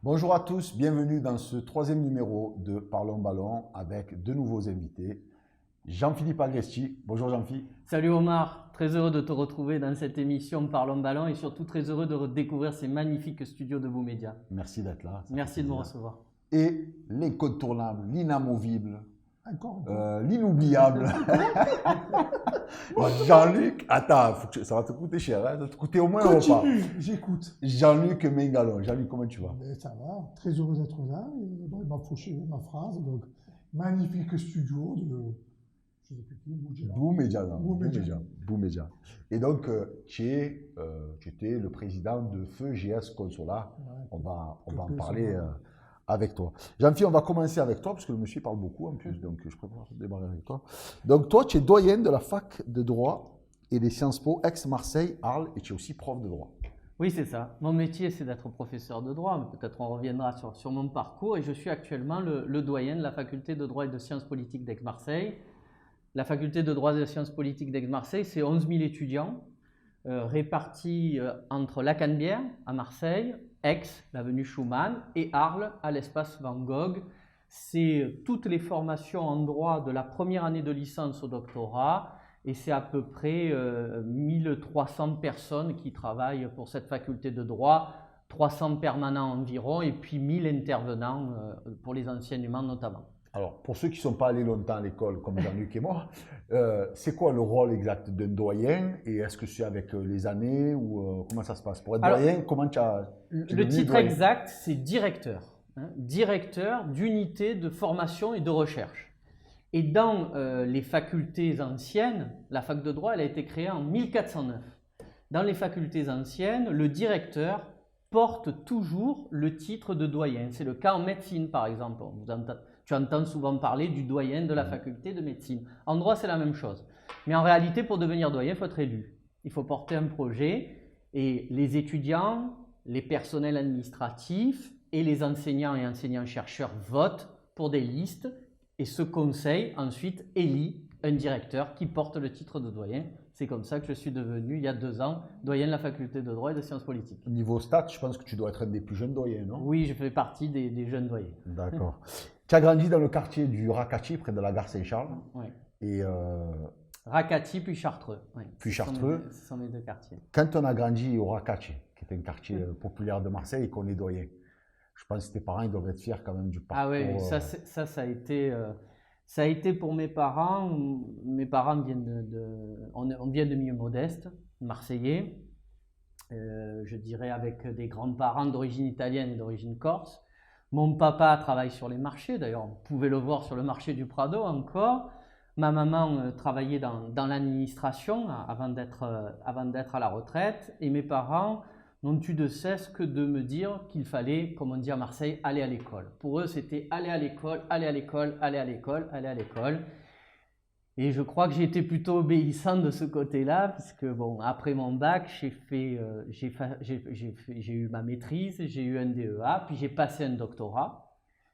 Bonjour à tous, bienvenue dans ce troisième numéro de Parlons Ballon avec de nouveaux invités. Jean-Philippe Agresti, bonjour Jean-Philippe. Salut Omar, très heureux de te retrouver dans cette émission Parlons Ballon et surtout très heureux de redécouvrir ces magnifiques studios de Boo Media. Merci d'être là. Merci de me recevoir. Et l'incontournable, l'inamovible, l'inoubliable. Jean-Luc, attends, ça va te coûter cher, hein, ça va te coûter au moins un repas. J'écoute. Jean-Luc Mengalon. Jean-Luc, comment tu vas? Ça va, très heureux d'être là. Il m'a fauché ma phrase. Donc, magnifique studio de. Je ne sais plus qui, Boo Media. Et donc, tu étais le président de Feu GS Consola. Ouais, on va en parler avec toi. Jean-Philippe, on va commencer avec toi, parce que le monsieur parle beaucoup en plus, donc je préfère démarrer avec toi. Donc, toi, tu es doyen de la fac de droit et des Sciences Po, ex-Marseille, Arles, et tu es aussi prof de droit. Oui, c'est ça. Mon métier, c'est d'être professeur de droit, mais peut-être on reviendra sur mon parcours, et je suis actuellement le doyen de la faculté de droit et de sciences politiques d'Aix-Marseille. La faculté de droit et de sciences politiques d'Aix-Marseille, c'est 11 000 étudiants répartis entre la Canebière à Marseille, Aix, l'avenue Schumann, et Arles à l'espace Van Gogh. C'est toutes les formations en droit de la première année de licence au doctorat, et c'est à peu près 1300 personnes qui travaillent pour cette faculté de droit, 300 permanents environ, et puis 1000 intervenants pour les enseignements notamment. Alors, pour ceux qui ne sont pas allés longtemps à l'école, comme Jean-Luc et moi, c'est quoi le rôle exact d'un doyen? Et est-ce que c'est avec les années ou comment ça se passe? Pour être doyen, comment tu as... Le titre exact, c'est directeur. Hein, directeur d'unité de formation et de recherche. Et dans les facultés anciennes, la fac de droit, elle a été créée en 1409. Dans les facultés anciennes, le directeur porte toujours le titre de doyen. C'est le cas en médecine, par exemple. Tu entends souvent parler du doyen de la faculté de médecine. En droit, c'est la même chose. Mais en réalité, pour devenir doyen, il faut être élu. Il faut porter un projet et les étudiants, les personnels administratifs et les enseignants et enseignants-chercheurs votent pour des listes et ce conseil ensuite élit un directeur qui porte le titre de doyen. C'est comme ça que je suis devenu, il y a 2 ans, doyen de la faculté de droit et de sciences politiques. Niveau stats, je pense que tu dois être un des plus jeunes doyens, non? Oui, je fais partie des jeunes doyens. D'accord. Tu as grandi dans le quartier du Racaty, près de la gare Saint-Charles. Oui. Et Racaty puis Chartreux. Oui. Puis Chartreux. Ce sont mes 2 quartiers. Quand on a grandi au Racaty, qui est un quartier populaire de Marseille et qu'on est doyen, je pense que tes parents ils doivent être fiers quand même du parcours. Ah oui, ça a été... Ça a été pour mes parents. Mes parents viennent on vient de milieux modestes, marseillais, je dirais avec des grands-parents d'origine italienne et d'origine corse. Mon papa travaille sur les marchés, d'ailleurs vous pouvez le voir sur le marché du Prado encore. Ma maman travaillait dans l'administration avant d'être à la retraite et mes parents n'ont eu de cesse que de me dire qu'il fallait, comme on dit à Marseille, aller à l'école. Pour eux, c'était aller à l'école, aller à l'école, aller à l'école, aller à l'école. Et je crois que j'ai été plutôt obéissant de ce côté-là, puisque bon, après mon bac, j'ai eu ma maîtrise, j'ai eu un DEA, puis j'ai passé un doctorat.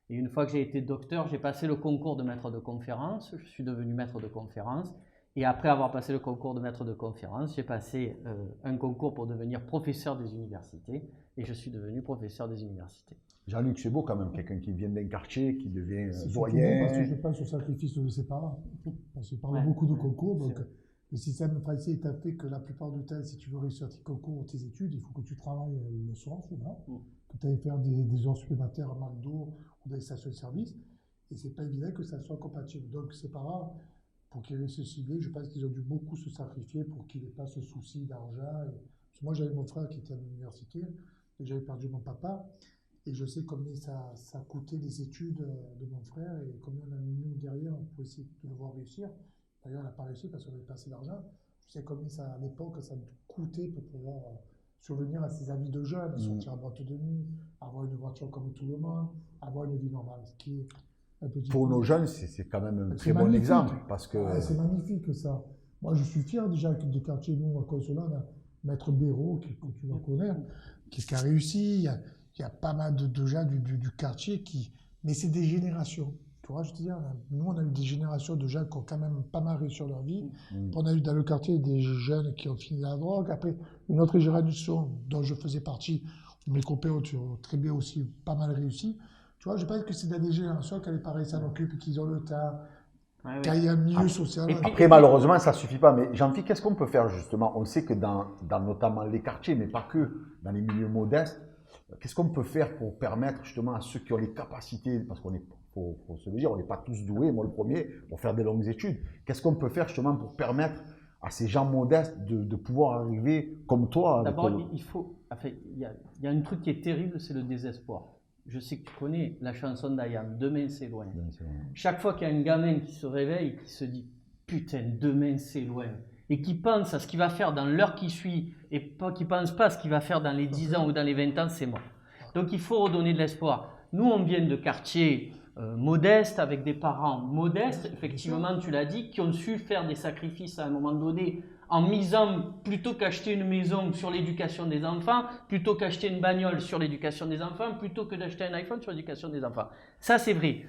Et une fois que j'ai été docteur, j'ai passé le concours de maître de conférence. Je suis devenu maître de conférence. Et après avoir passé le concours de maître de conférence, j'ai passé un concours pour devenir professeur des universités et je suis devenu professeur des universités. Jean-Luc, c'est beau quand même, quelqu'un qui vient d'un quartier, qui devient doyen. Parce que je pense au sacrifice de ses parents. Parce qu'il parle beaucoup de concours, donc le système français est fait que la plupart du temps, si tu veux réussir tes concours ou tes études, il faut que tu travailles le soir souvent, que tu ailles faire des heures supplémentaires à McDo ou dans les stations de service, et c'est pas évident que ça soit compatible. Donc ses parents, pour qu'ils réussissent si bien, je pense qu'ils ont dû beaucoup se sacrifier pour qu'ils n'aient pas ce souci d'argent. Moi, j'avais mon frère qui était à l'université, et j'avais perdu mon papa, et je sais combien ça coûtait les études de mon frère, et combien on a mis nous derrière pour essayer de le voir réussir. D'ailleurs, on n'a pas réussi parce qu'on avait pas assez d'argent. Je sais combien à l'époque, ça coûtait pour pouvoir survenir à ses amis de jeunes, sortir en boîte de nuit, avoir une voiture comme tout le monde, avoir une vie normale, ce qui est... Pour nos jeunes, c'est quand même un très bon exemple. Parce que... c'est magnifique ça. Moi, je suis fier déjà que des quartiers, nous, à Consola, on a Maître Béraud, que tu vas connaître, qui a réussi. Il y a pas mal de gens du quartier qui... Mais c'est des générations. tu vois, je te dis, nous, on a eu des générations de jeunes qui ont quand même pas mal réussi sur leur vie. On a eu dans le quartier des jeunes qui ont fini la drogue. Après, une autre génération dont je faisais partie, où mes copains ont très bien aussi pas mal réussi. Tu vois, je pense que c'est dans des générations quand les parents s'en occupent, qu'ils ont le temps, quand il y a un milieu social. Après, malheureusement, ça ne suffit pas. Mais Jean-Philippe, qu'est-ce qu'on peut faire justement? On sait que dans notamment les quartiers, mais pas que, dans les milieux modestes, qu'est-ce qu'on peut faire pour permettre justement à ceux qui ont les capacités, parce qu'on est, faut se le dire, on n'est pas tous doués, moi le premier, pour faire des longues études. Qu'est-ce qu'on peut faire justement pour permettre à ces gens modestes de pouvoir arriver comme toi? D'abord, il y a un truc qui est terrible, c'est le désespoir. Je sais que tu connais la chanson d'Ayam, Demain c'est loin. Chaque fois qu'il y a un gamin qui se réveille, qui se dit putain, demain c'est loin, et qui pense à ce qu'il va faire dans l'heure qui suit, et pas qui pense pas à ce qu'il va faire dans les 10 ans ou dans les 20 ans, c'est mort. Donc il faut redonner de l'espoir. Nous, on vient de quartiers modestes, avec des parents modestes, effectivement, tu l'as dit, qui ont su faire des sacrifices à un moment donné, en misant plutôt qu'acheter une maison sur l'éducation des enfants, plutôt qu'acheter une bagnole sur l'éducation des enfants, plutôt que d'acheter un iPhone sur l'éducation des enfants. Ça, c'est vrai.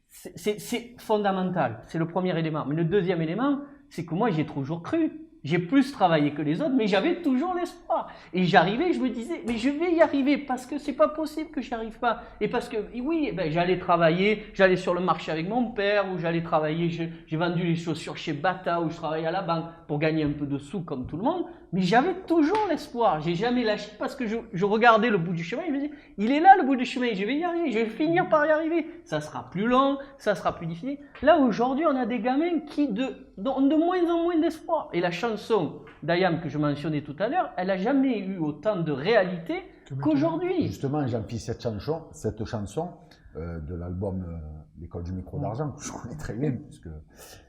C'est fondamental. C'est le premier élément. Mais le deuxième élément, c'est que moi, j'ai toujours cru. J'ai plus travaillé que les autres, mais j'avais toujours l'espoir. Et j'arrivais, je me disais, mais je vais y arriver parce que c'est pas possible que j'y arrive pas. Et parce que, oui, ben, j'allais travailler, j'allais sur le marché avec mon père, ou j'allais travailler, j'ai vendu les chaussures chez Bata, ou je travaillais à la banque pour gagner un peu de sous comme tout le monde. Mais j'avais toujours l'espoir. J'ai jamais lâché parce que je regardais le bout du chemin et je me disais, il est là le bout du chemin, je vais y arriver, je vais finir par y arriver. Ça sera plus long, ça sera plus difficile. Là, aujourd'hui, on a des gamins qui ont de moins en moins d'espoir. Et la chanson d'Ayam que je mentionnais tout à l'heure, elle n'a jamais eu autant de réalité qu'aujourd'hui. Justement, Jean-Philippe, cette chanson de l'album L'école du micro d'argent, que je connais très bien, puisque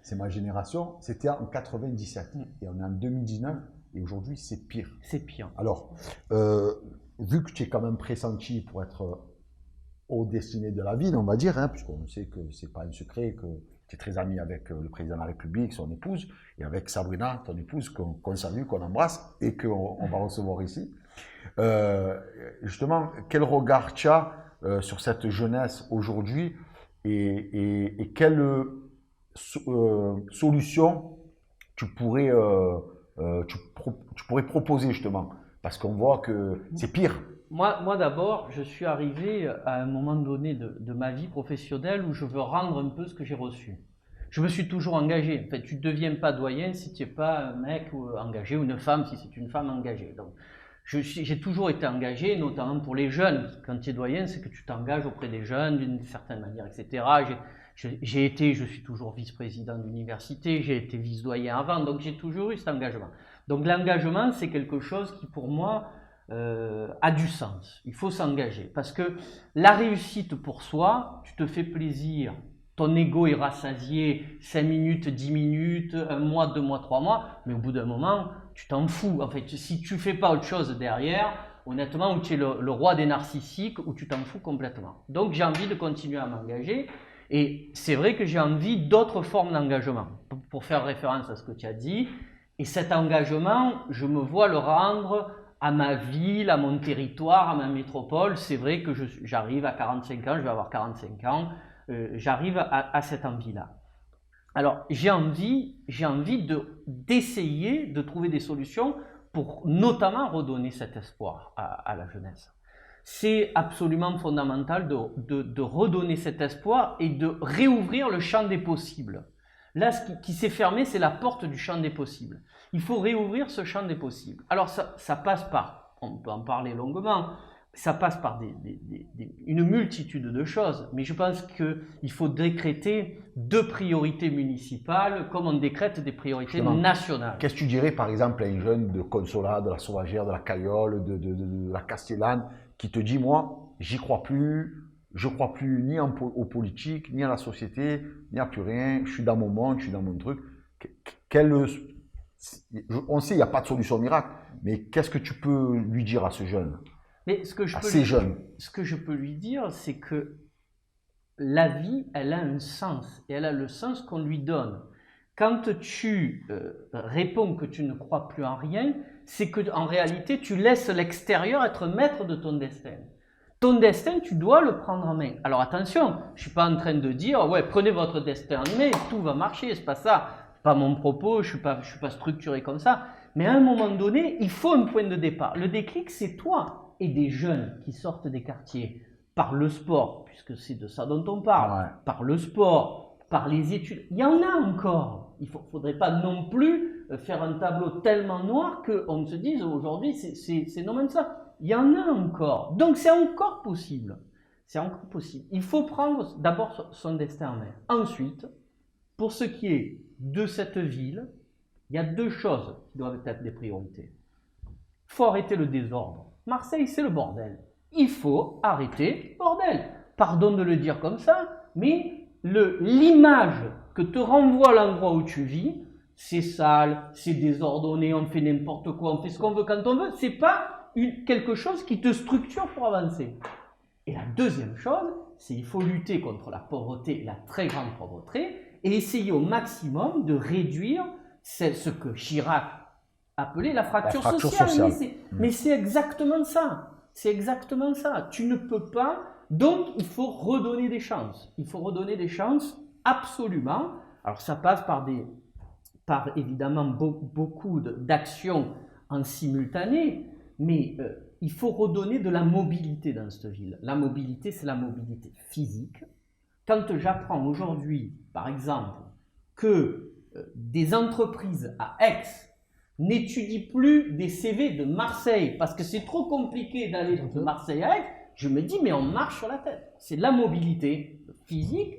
c'est ma génération, c'était en 97. Et on est en 2019, et aujourd'hui, c'est pire. C'est pire. Alors, vu que tu es quand même pressenti pour être au destiné de la ville, on va dire, hein, puisqu'on sait que ce n'est pas un secret, que tu es très ami avec le président de la République, son épouse, et avec Sabrina, ton épouse, qu'on salue, qu'on embrasse, et qu'on va recevoir ici. Justement, quel regard tu as sur cette jeunesse aujourd'hui, et quelle solution tu pourrais proposer justement? Parce qu'on voit que c'est pire. Moi d'abord, je suis arrivé à un moment donné de ma vie professionnelle où je veux rendre un peu ce que j'ai reçu. Je me suis toujours engagé. En fait, tu ne deviens pas doyen si tu n'es pas un mec engagé, ou une femme si c'est une femme engagée. Donc, j'ai toujours été engagé, notamment pour les jeunes. Quand tu es doyen, c'est que tu t'engages auprès des jeunes d'une certaine manière, etc. Je suis toujours vice-président d'université, j'ai été vice-doyen avant, donc j'ai toujours eu cet engagement. Donc l'engagement, c'est quelque chose qui pour moi a du sens. Il faut s'engager parce que la réussite pour soi, tu te fais plaisir, ton ego est rassasié 5 minutes, 10 minutes, 1 mois, 2 mois, 3 mois, mais au bout d'un moment, tu t'en fous. En fait, si tu fais pas autre chose derrière, honnêtement, où tu es le roi des narcissiques, où tu t'en fous complètement. Donc j'ai envie de continuer à m'engager. Et c'est vrai que j'ai envie d'autres formes d'engagement, pour faire référence à ce que tu as dit. Et cet engagement, je me vois le rendre à ma ville, à mon territoire, à ma métropole. C'est vrai que j'arrive à 45 ans, je vais avoir 45 ans, j'arrive à cette envie-là. Alors, j'ai envie d'essayer de trouver des solutions pour notamment redonner cet espoir à la jeunesse. C'est absolument fondamental de redonner cet espoir et de réouvrir le champ des possibles. Là, ce qui s'est fermé, c'est la porte du champ des possibles. Il faut réouvrir ce champ des possibles. Alors, ça passe par, on peut en parler longuement, ça passe par une multitude de choses, mais je pense qu'il faut décréter 2 priorités municipales comme on décrète des priorités nationales. Qu'est-ce que tu dirais par exemple à un jeune de Consolat, de la Sauvagère, de la Caillole, de la Castellane, qui te dit, moi, j'y crois plus, je crois plus ni aux politiques, ni à la société, ni à plus rien, je suis dans mon monde, je suis dans mon truc. On sait, il n'y a pas de solution miracle, mais qu'est-ce que tu peux lui dire à ce jeune? Mais ce que je peux lui dire, c'est que la vie, elle a un sens, et elle a le sens qu'on lui donne. Quand tu réponds que tu ne crois plus en rien, c'est qu'en réalité, tu laisses l'extérieur être maître de ton destin. Ton destin, tu dois le prendre en main. Alors attention, je ne suis pas en train de dire, ouais, prenez votre destin en main, tout va marcher, c'est pas ça. C'est pas mon propos, je suis pas structuré comme ça. Mais à un moment donné, il faut un point de départ. Le déclic, c'est toi et des jeunes qui sortent des quartiers par le sport, puisque c'est de ça dont on parle, par le sport, par les études. Il y en a encore. Il ne faudrait pas non plus faire un tableau tellement noir qu'on se dise aujourd'hui, c'est non même ça. Il y en a encore. Donc c'est encore possible. C'est encore possible. Il faut prendre d'abord son destin en main. Ensuite, pour ce qui est de cette ville, il y a deux choses qui doivent être des priorités. Il faut arrêter le désordre. Marseille, c'est le bordel. Il faut arrêter le bordel. Pardon de le dire comme ça, mais l'image que te renvoie l'endroit où tu vis, c'est sale, c'est désordonné, on fait n'importe quoi, on fait ce qu'on veut quand on veut, c'est pas quelque chose qui te structure pour avancer. Et la deuxième chose, c'est qu'il faut lutter contre la pauvreté, la très grande pauvreté, et essayer au maximum de réduire ce que Chirac appelait la fracture sociale. Mais c'est exactement ça. C'est exactement ça. Tu ne peux pas. Donc, il faut redonner des chances. Il faut redonner des chances absolument. Alors, ça passe par évidemment beaucoup d'actions en simultané, mais il faut redonner de la mobilité dans cette ville. La mobilité, c'est la mobilité physique. Quand j'apprends aujourd'hui, par exemple, que des entreprises à Aix n'étudient plus des CV de Marseille parce que c'est trop compliqué d'aller de Marseille à Aix, je me dis mais on marche sur la tête. C'est de la mobilité physique,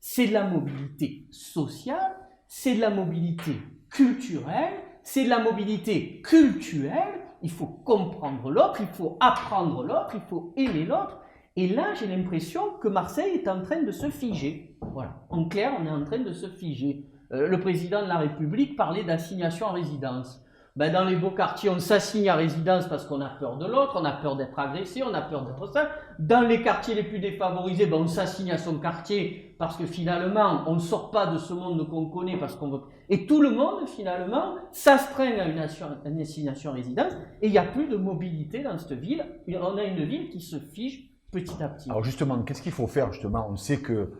c'est de la mobilité sociale, c'est de la mobilité culturelle, c'est de la mobilité culturelle. Il faut comprendre l'autre, il faut apprendre l'autre, il faut aimer l'autre. Et là, j'ai l'impression que Marseille est en train de se figer. Voilà. En clair, on est en train de se figer. Le président de la République parlait d'assignation à résidence. Ben, dans les beaux quartiers, on s'assigne à résidence parce qu'on a peur de l'autre, on a peur d'être agressé, on a peur d'être ça. Dans les quartiers les plus défavorisés, ben, on s'assigne à son quartier parce que finalement, on ne sort pas de ce monde qu'on connaît parce qu'on veut... Et tout le monde, finalement, s'astreint à une assignation à résidence et il n'y a plus de mobilité dans cette ville. On a une ville qui se fige petit à petit. Alors justement, qu'est-ce qu'il faut faire justement? On sait que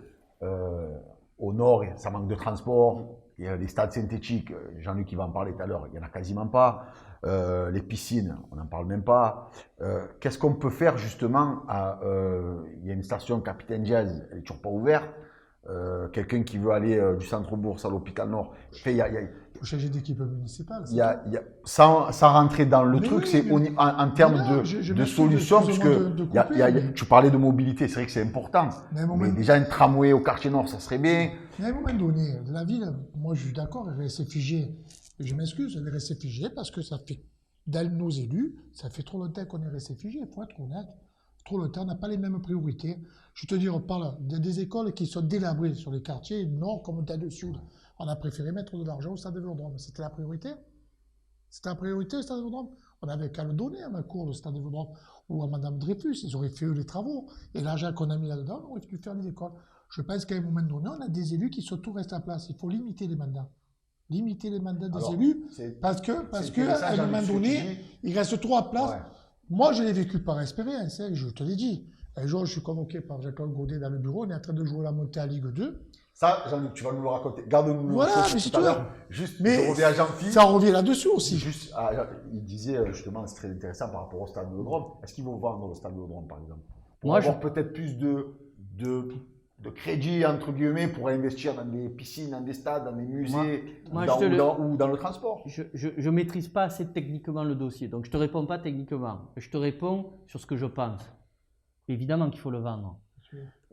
au nord, ça manque de transport. Il y a les stades synthétiques, Jean-Luc qui va en parler tout à l'heure, il n'y en a quasiment pas. Les piscines, on n'en parle même pas. Qu'est-ce qu'on peut faire justement il y a une station Capitaine Diaz, elle n'est toujours pas ouverte. Quelqu'un qui veut aller du centre-bourse à l'hôpital Nord. Enfin, il faut changer d'équipe municipale. Sans rentrer dans le truc, c'est en termes de solutions, puisque tu parlais de mobilité, c'est vrai que c'est important. Mais déjà, un tramway au quartier Nord, ça serait bien. Mais à un moment donné, la ville, moi je suis d'accord, elle est restée figée. Je m'excuse, elle est restée figée parce que ça fait, dans nos élus, ça fait trop longtemps qu'on est resté figé, il faut être honnête. Trop longtemps, on n'a pas les mêmes priorités. Je te dis, on parle des écoles qui sont délabrées sur les quartiers nord comme dans le sud. On a préféré mettre de l'argent au stade de Vélodrome. C'était la priorité. C'était la priorité, le stade de Vélodrome. On avait qu'à le donner à ma cour, le stade de Vélodrome, ou à Madame Dreyfus. Ils auraient fait eux les travaux. Et l'argent qu'on a mis là-dedans, on aurait pu faire des écoles. Je pense qu'à un moment donné, on a des élus qui sont tout restés à place. Il faut limiter les mandats. Limiter les mandats des élus, parce qu'à un moment donné, ils restent trop à place. Ouais. Moi, je l'ai vécu par expérience, hein, je te l'ai dit. Un jour, je suis convoqué par Jacques-Claude Godet dans le bureau, on est en train de jouer la montée à Ligue 2. Ça, Jean-Luc, tu vas nous le raconter. Garde-nous voilà, mais tout à l'heure. Juste, mais je reviens à Jean-Philippe. Ça revient là-dessus aussi. Juste, il disait justement, c'est très intéressant par rapport au stade de Vélodrome. Est-ce qu'ils vont vendre le stade de Vélodrome, par exemple? Pour avoir peut-être plus de crédit, entre guillemets, pour investir dans des piscines, dans des stades, dans des musées ou dans le transport. Je ne maîtrise pas assez techniquement le dossier, donc je ne te réponds pas techniquement. Je te réponds sur ce que je pense. Évidemment qu'il faut le vendre.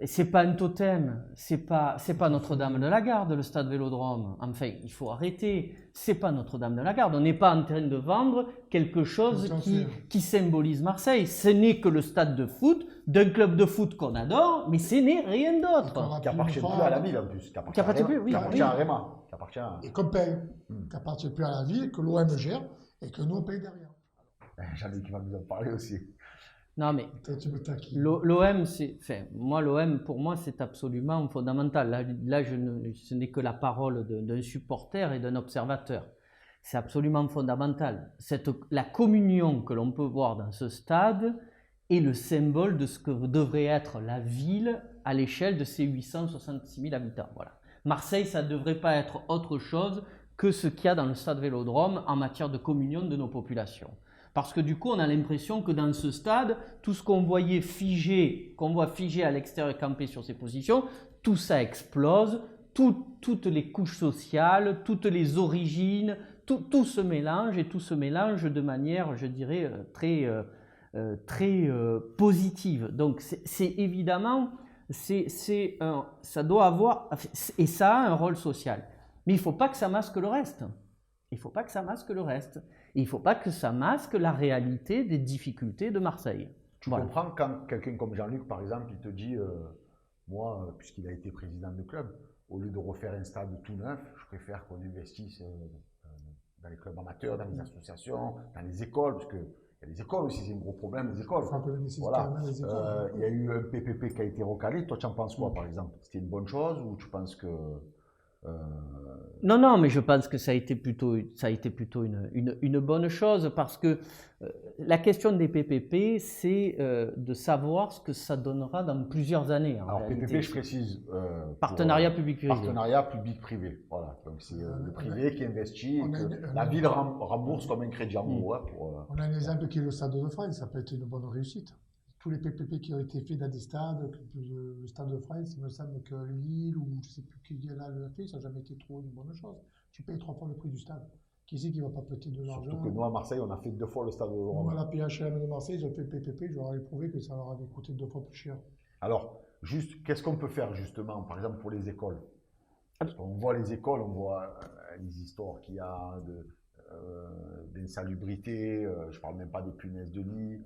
Et ce n'est pas un totem, ce n'est pas Notre-Dame de la Garde, le stade Vélodrome. Enfin, il faut arrêter. Ce n'est pas Notre-Dame de la Garde. On n'est pas en train de vendre quelque chose qui symbolise Marseille. Ce n'est que le stade de foot d'un club de foot qu'on adore, mais ce n'est rien d'autre. Qui appartient plus à la ville en plus. Qui appartient plus, oui. Qui appartient à Réma. Et qu'on paye. Qui appartient plus à la ville, que l'OM gère et que nous on paye derrière. J'en ai qui va nous en parler aussi. Non mais l'OM, moi l'OM pour moi c'est absolument fondamental. Là ce n'est que la parole d'un supporter et d'un observateur. C'est absolument fondamental. La communion que l'on peut voir dans ce stade est le symbole de ce que devrait être la ville à l'échelle de ses 866 000 habitants. Voilà. Marseille, ça ne devrait pas être autre chose que ce qu'il y a dans le stade Vélodrome en matière de communion de nos populations. Parce que du coup, on a l'impression que dans ce stade, tout ce qu'on voit figé à l'extérieur et campé sur ses positions, tout ça explose, toutes les couches sociales, toutes les origines, tout se mélange, et tout se mélange de manière, je dirais, très positive. Donc c'est évidemment, ça doit avoir, et ça a un rôle social. Mais il ne faut pas que ça masque le reste. Il ne faut pas que ça masque le reste. Et il ne faut pas que ça masque la réalité des difficultés de Marseille. Tu comprends quand quelqu'un comme Jean-Luc, par exemple, il te dit, moi, puisqu'il a été président de club, au lieu de refaire un stade tout neuf, je préfère qu'on investisse dans les clubs amateurs, dans les associations, dans les écoles, parce que il y a les écoles aussi, c'est un gros problème, les écoles. Voilà. Il y a eu un PPP qui a été recalé. Toi, tu en penses quoi, par exemple? C'était une bonne chose ou tu penses que... Non, mais je pense que ça a été plutôt une bonne chose, parce que la question des PPP, c'est de savoir ce que ça donnera dans plusieurs années. Alors PPP, je précise. Partenariat public-privé. Partenariat public-privé, voilà. Donc c'est le privé qui investit, et que la ville rembourse comme un crédit amoureux. On a un exemple qui est le Stade de France, ça peut être une bonne réussite. Tous les PPP qui ont été faits dans des stades, le Stade de France, il me semble que Lille ou je ne sais plus qui là le fait, ça n'a jamais été trop une bonne chose. Tu payes 3 fois le prix du stade. Qui c'est qui ne va pas péter de l'argent? Surtout que nous à Marseille, on a fait 2 fois le Stade de Rome. Nous à la PHM de Marseille, ils ont fait PPP, je leur ai prouvé que ça leur avait coûté 2 fois plus cher. Alors, juste, qu'est-ce qu'on peut faire justement, par exemple pour les écoles? Parce qu'on voit les écoles, on voit les histoires qu'il y a d'insalubrité, je ne parle même pas des punaises de lit.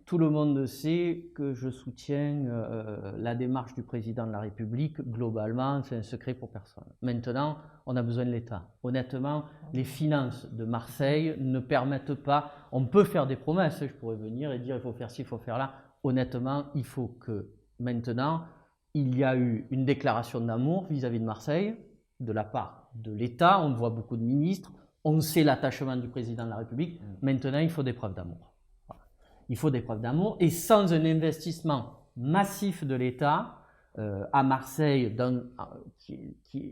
Tout le monde sait que je soutiens la démarche du président de la République. Globalement, c'est un secret pour personne. Maintenant, on a besoin de l'État. Honnêtement, les finances de Marseille ne permettent pas... On peut faire des promesses, je pourrais venir et dire il faut faire ci, il faut faire là. Honnêtement, il faut que maintenant, il y a eu une déclaration d'amour vis-à-vis de Marseille, de la part de l'État. On voit beaucoup de ministres. On sait l'attachement du président de la République. Maintenant, il faut des preuves d'amour. Il faut des preuves d'amour, et sans un investissement massif de l'État à Marseille,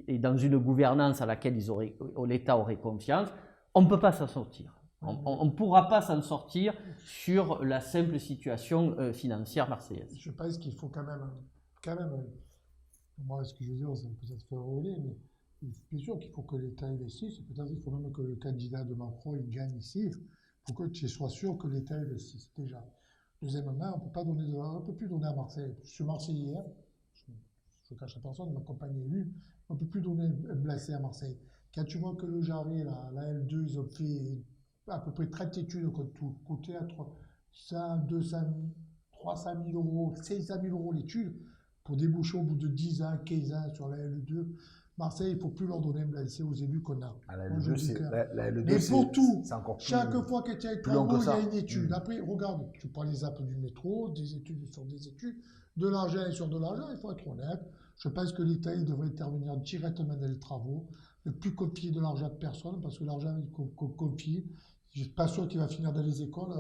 et dans une gouvernance à laquelle l'État aurait confiance, on ne peut pas s'en sortir. On ne pourra pas s'en sortir sur la simple situation financière marseillaise. Je pense qu'il faut quand même, moi ce que je veux dire, ça peut peut-être faire rouler, mais bien sûr qu'il faut que l'État investisse, peut-être qu'il faut même que le candidat de Macron il gagne ici. Il faut que tu sois sûr que l'État investisse déjà. Deuxièmement, on ne peut plus donner à Marseille. Je suis Marseillais, je ne cache à personne, ma compagne est élue, on ne peut plus donner un blessé à Marseille. Quand tu vois que le Jarret, la L2, ils ont fait à peu près 30 études côté à 100, 200, 300 000 euros, 500 000 euros l'étude, pour déboucher au bout de 10 ans, 15 ans sur la L2. Marseille, il ne faut plus leur donner un blessé aux élus qu'on a. La L2, mais pour tout, chaque plus, fois que tu as un travaux, il y a une étude. Après, regarde, tu prends les apps du métro, des études sur des études, de l'argent sur de l'argent, il faut être honnête. Je pense que l'État devrait intervenir directement dans les travaux, ne plus confier de l'argent à personne, parce que l'argent qu'on confie, je ne suis pas sûr qu'il va finir dans les écoles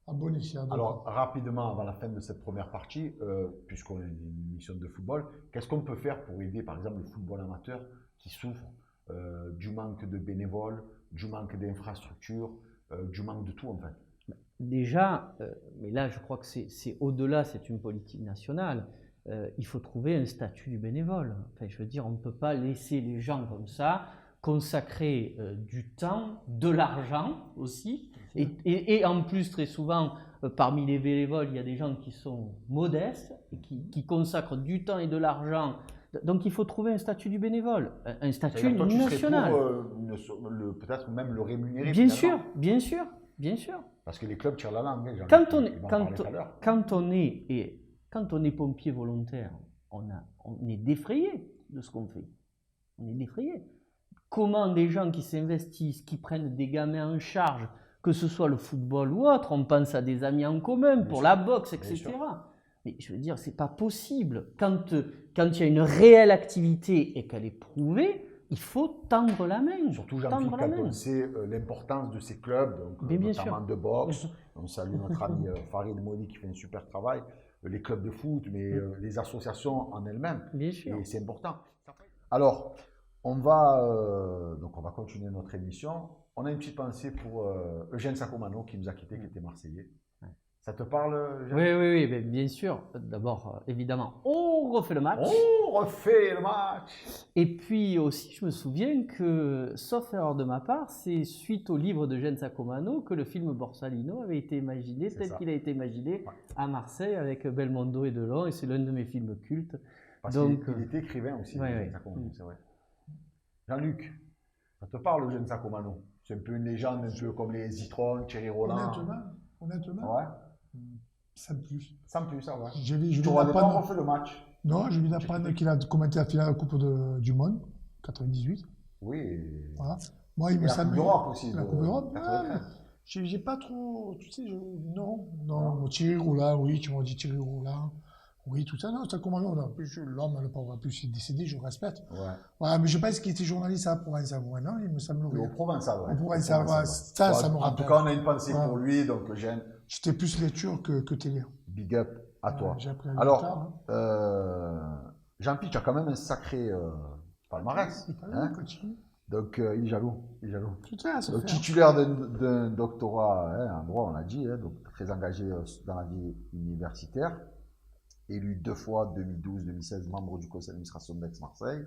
à bon escient. Alors, rapidement, avant la fin de cette première partie, puisqu'on est une émission de football, qu'est-ce qu'on peut faire pour aider, par exemple, le football amateur qui souffre du manque de bénévoles, du manque d'infrastructures, du manque de tout, en fait? Déjà, mais là, je crois que c'est au-delà, c'est une politique nationale. Il faut trouver un statut du bénévole. Enfin, je veux dire, on ne peut pas laisser les gens comme ça consacrer du temps, de l'argent aussi, et en plus très souvent parmi les bénévoles il y a des gens qui sont modestes et qui consacrent du temps et de l'argent, donc il faut trouver un statut du bénévole, un statut national. Peut-être même le rémunérer. Bien sûr. Parce que les clubs tirent la langue. Quand on est pompier volontaire, on est défrayé de ce qu'on fait. On est défrayé. Comment des gens qui s'investissent, qui prennent des gamins en charge, que ce soit le football ou autre, on pense à des amis en commun pour la boxe, etc. Mais je veux dire, c'est pas possible. Quand il y a une réelle activité et qu'elle est prouvée, il faut tendre la main. Surtout Jean-Philippe, quand on sait l'importance de ces clubs, donc, notamment de boxe. On salue notre ami Farid Modi qui fait un super travail, les clubs de foot, mais les associations en elles-mêmes. Bien sûr. Et c'est important. Alors, on va continuer notre émission. On a une petite pensée pour Eugène Sacomano qui nous a quittés, qui était Marseillais. Ça te parle, Eugène? Oui, mais bien sûr. D'abord, évidemment, on refait le match. On refait le match. Et puis aussi, je me souviens que, sauf erreur de ma part, c'est suite au livre de Eugène Sacomano que le film Borsalino avait été imaginé, tel qu'il a été imaginé à Marseille avec Belmondo et Delon. Et c'est l'un de mes films cultes. Parce qu'il était écrivain aussi, Sacomano, c'est vrai. Jean-Luc, ça te parle, Eugène Sacomano? C'est un peu une légende, un peu comme les Zitron, Thierry Roland. Honnêtement, ouais. Sans plus. Sans plus, ça va. Je viens d'apprendre. On fait le match. Non, je viens d'apprendre qu'il a commenté la finale de la Coupe du Monde, 98. Oui. Voilà. Moi, il me semble. La Coupe d'Europe aussi. La Coupe d'Europe. J'ai pas trop. Tu sais, non. Thierry Roland, oui, tu m'as dit Thierry Roland. Oui, tout ça, non, ça comment l'homme, le pauvre, plus il est décédé, je le respecte. Ouais, mais je pense qu'il était journaliste à Provence, non, il me semble. Au Provençal, ouais. Au Provençal, ça me rappelle. En tout cas, on a une pensée pour lui, donc Eugène. J'étais plus lecture que télé. Big up à toi. J'ai appris alors, Jean-Pierre, tu as quand même un sacré palmarès. Continue. Donc, il est jaloux. Donc, titulaire d'un doctorat en droit, on l'a dit, donc très engagé dans la vie universitaire. Élu 2 fois, 2012-2016, membre du conseil d'administration d'Aix-Marseille.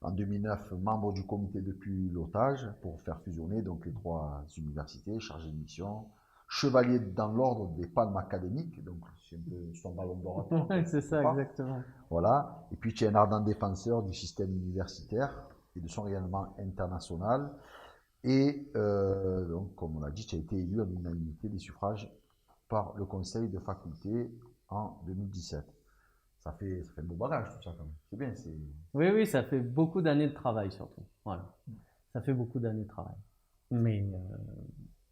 En 2009, membre du comité de pilotage pour faire fusionner donc les 3 universités, chargé de mission. Chevalier dans l'ordre des palmes académiques, donc c'est un peu son ballon d'or. C'est ça, exactement. Voilà. Et puis tu es un ardent défenseur du système universitaire et de son rayonnement international. Et donc, comme on l'a dit, tu as été élu à l'unanimité des suffrages par le conseil de faculté en 2017. Ça fait un beau bagage tout ça quand même. C'est bien. Oui, ça fait beaucoup d'années de travail surtout. Voilà. Ça fait beaucoup d'années de travail. Mais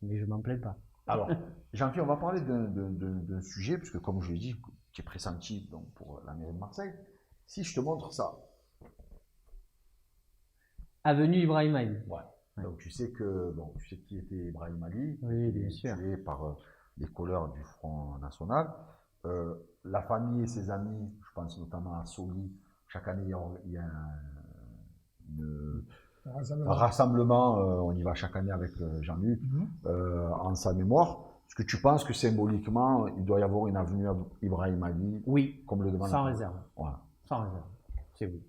je m'en plains pas. Alors, Jean-Pierre, on va parler d'un sujet, puisque comme je l'ai dit, qui est pressenti donc, pour la mairie de Marseille. Si je te montre ça. Avenue Ibrahim Ali. Ouais. Donc tu sais qui était Ibrahim Ali. Oui, bien sûr. Tué par les couleurs du Front National. La famille et ses amis, je pense notamment à Soli, chaque année il y a un rassemblement, on y va chaque année avec Jean-Luc, en sa mémoire. Est-ce que tu penses que symboliquement, il doit y avoir une avenue à Ibrahim Ali? Oui, comme le demande sans réserve. Voilà. Sans réserve, c'est oui.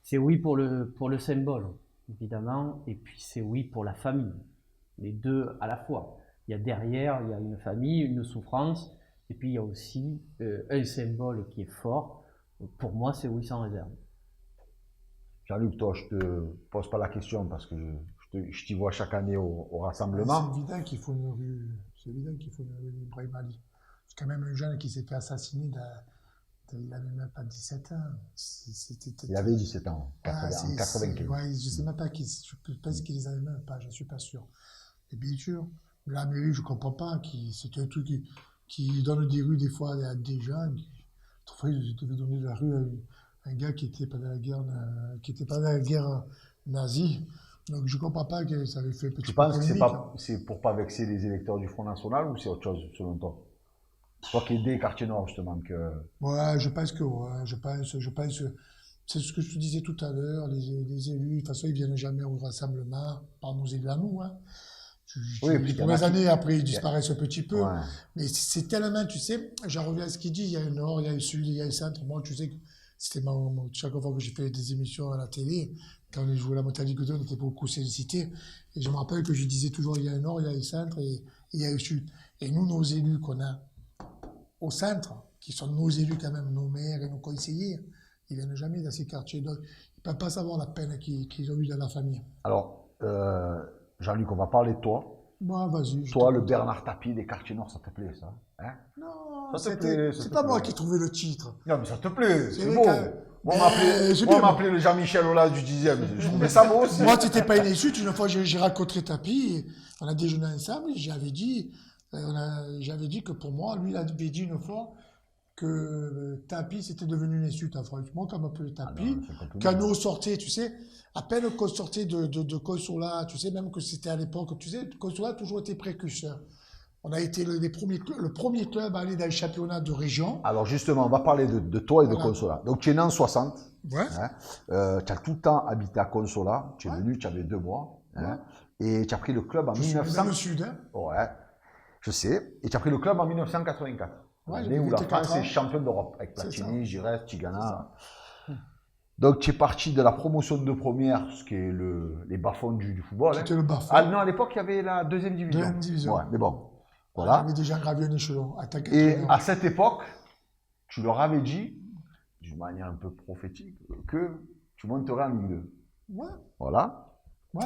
C'est oui pour le symbole, évidemment, et puis c'est oui pour la famille. Les deux à la fois. Il y a derrière, il y a une famille, une souffrance, et puis il y a aussi un symbole qui est fort. Pour moi, c'est oui sans réserve. Jean-Luc, toi, je te pose pas la question parce que je t'y vois chaque année au rassemblement. C'est évident qu'il faut une rue. C'est évident qu'il faut une rue d'Ibrahim Ali. C'est quand même un jeune qui s'est fait assassiner. Il n'avait même pas 17 ans. Il avait 17 ans, en 95. Ouais, je ne sais même pas qui. Je pense qu'il les avait même pas, je ne suis pas sûr. Et bien sûr, la mairie, je ne comprends pas. C'est un truc qui donne des rues des fois à des gens. Autrefois, ils devaient donner la rue à un gars qui était pendant la guerre nazie. Donc je ne comprends pas que ça avait fait petit peu. Tu penses que c'est pour ne pas vexer les électeurs du Front National ou c'est autre chose selon toi? Toi qui es des quartiers nord justement que. Ouais, je pense que c'est ce que je te disais tout à l'heure, les élus, de toute façon ils ne viennent jamais au rassemblement, par nos élus à nous. Les premières années, après, ils disparaissent un petit peu. Ouais. Mais c'est tellement, tu sais, j'en reviens à ce qu'il dit, il y a un nord, il y a un sud, il y a un centre. Moi, tu sais que c'était chaque fois que j'ai fait des émissions à la télé, quand on jouait la Montagne Ligue 2, on était beaucoup sollicités. Et je me rappelle que je disais toujours, il y a un nord, il y a un centre et il y a un sud. Et nous, nos élus qu'on a au centre, qui sont nos élus quand même, nos maires et nos conseillers, ils ne viennent jamais dans ces quartiers. Donc, ils ne peuvent pas savoir la peine qu'ils ont eue dans la famille. Alors, Jean-Luc, on va parler de toi. Bah, vas-y. Toi, le Bernard Tapie des quartiers nord, ça te plaît, ça? Hein? Non, c'est pas moi qui trouvais le titre. Non, mais ça te plaît, c'est beau. Moi, on m'appelait le Jean-Michel Aulas du 10e. Je trouvais ça beau aussi. Moi, c'était pas une insulte. Une fois, j'ai rencontré Tapie, on a déjeuné ensemble, et j'avais dit que pour moi, lui, il avait dit une fois que tapis c'était devenu une insulte. Hein, franchement, comme un peu le tapis. Ah non, Quand nous sortait, tu sais, à peine qu'on sortait de Consola, tu sais, même que c'était à l'époque, tu sais, Consola a toujours été précurseur. On a été le premier club à aller dans le championnat de région. Alors justement, on va parler de toi et de Voilà. Consola. Donc tu es né en 60. Ouais. Hein, tu as tout le temps habité à Consola. Tu es Ouais. venu, tu avais 2 mois. Ouais. Hein, et tu as pris le club en Je suis né 1900. dans le sud. Hein. Ouais, je sais. Et tu as pris le club en 1984. Ouais, L'année où la 24 France est ans. championne d'Europe. Avec C'est Platini, Giresse, C'est Tigana. ça. Donc tu es parti de la promotion de première, ce qui est les bas-fonds du football. Hein. C'était le bas-fond. Ah non, à l'époque, il y avait la deuxième division. Deuxième division. Ouais, mais bon, voilà. J'avais déjà gravé un échelon. Et à cette époque, tu leur avais dit, d'une manière un peu prophétique, que tu monterais en Ligue 2. Ouais. Voilà. Ouais.